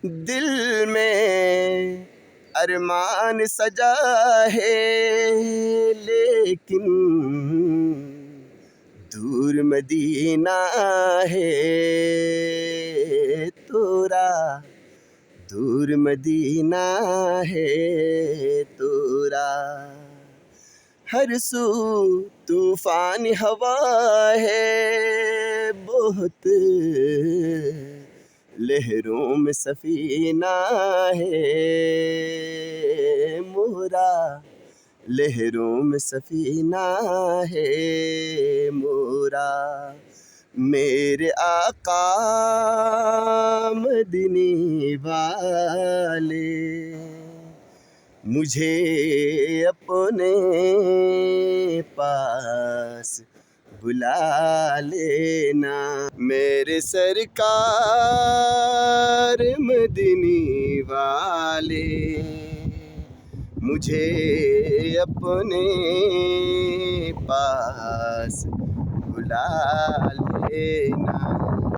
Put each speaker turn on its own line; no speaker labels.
دل میں ارمان سجا ہے، لیکن دور مدینہ ہے تورا، دور مدینہ ہے تورا۔ ہر سو طوفان ہوا ہے، بہت لہروں میں سفینہ ہے مورا، لہروں میں سفینہ ہے مورا۔ میرے آقا مدنی والے مجھے اپنے پاس بلا لینا، میرے سرکار مدنی والے مجھے اپنے پاس بلا لینا۔